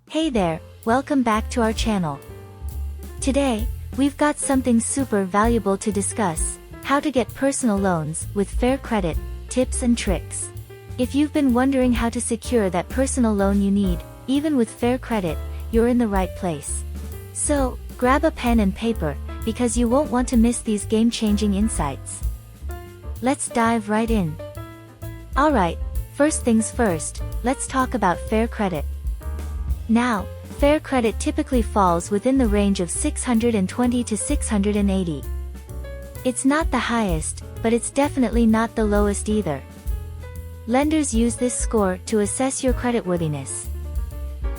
Hey there, welcome back to our channel. Today, we've got something super valuable to discuss: how to get personal loans with Fair Credit, tips and tricks. If you've been wondering how to secure that personal loan you need, even with Fair Credit, you're in the right place. So, grab a pen and paper, because you won't want to miss these game-changing insights. Let's dive right in. Alright, first things first, let's talk about Fair Credit. Now, Fair Credit typically falls within the range of 620 to 680. It's not the highest, but it's definitely not the lowest either. Lenders use this score to assess your creditworthiness.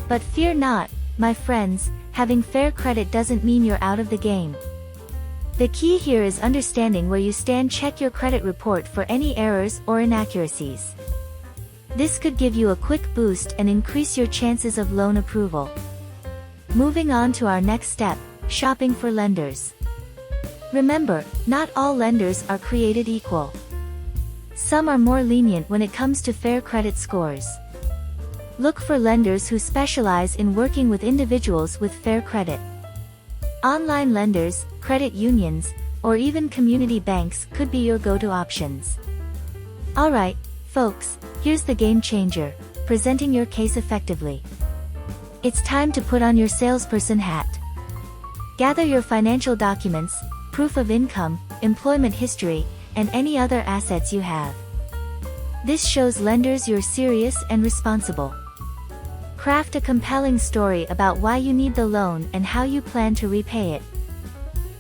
But fear not, my friends, having Fair Credit doesn't mean you're out of the game. The key here is understanding where you stand. Check your credit report for any errors or inaccuracies. This could give you a quick boost and increase your chances of loan approval. Moving on to our next step, shopping for lenders. Remember, not all lenders are created equal. Some are more lenient when it comes to Fair Credit scores. Look for lenders who specialize in working with individuals with Fair Credit. Online lenders, credit unions, or even community banks could be your go-to options. Alright, folks, here's the game changer: presenting your case effectively. It's time to put on your salesperson hat. Gather your financial documents, proof of income, employment history, and any other assets you have. This shows lenders you're serious and responsible. Craft a compelling story about why you need the loan and how you plan to repay it.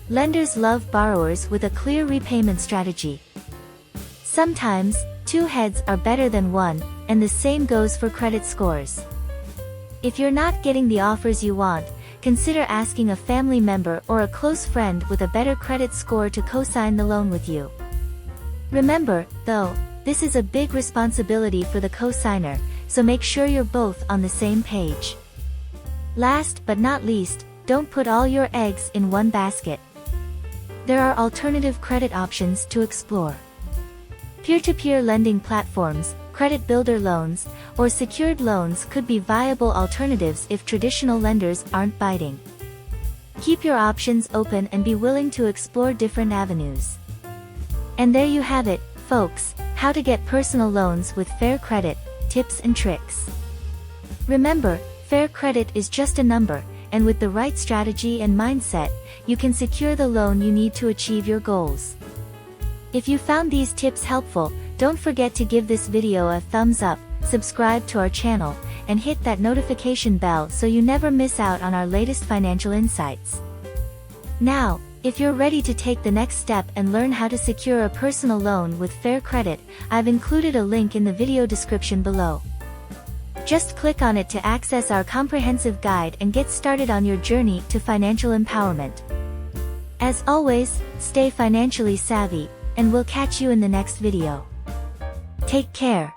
Lenders love borrowers with a clear repayment strategy. Sometimes, two heads are better than one, and the same goes for credit scores. If you're not getting the offers you want, consider asking a family member or a close friend with a better credit score to co-sign the loan with you. Remember, though, this is a big responsibility for the co-signer, so make sure you're both on the same page. Last but not least, don't put all your eggs in one basket. There are alternative credit options to explore. Peer-to-peer lending platforms, credit builder loans, or secured loans could be viable alternatives if traditional lenders aren't biting. Keep your options open and be willing to explore different avenues. And there you have it, folks, how to get personal loans with Fair Credit, tips and tricks. Remember, Fair Credit is just a number, and with the right strategy and mindset, you can secure the loan you need to achieve your goals. If you found these tips helpful, don't forget to give this video a thumbs up, subscribe to our channel, and hit that notification bell so you never miss out on our latest financial insights. Now, if you're ready to take the next step and learn how to secure a personal loan with Fair Credit, I've included a link in the video description below. Just click on it to access our comprehensive guide and get started on your journey to financial empowerment. As always, stay financially savvy, and we'll catch you in the next video. Take care.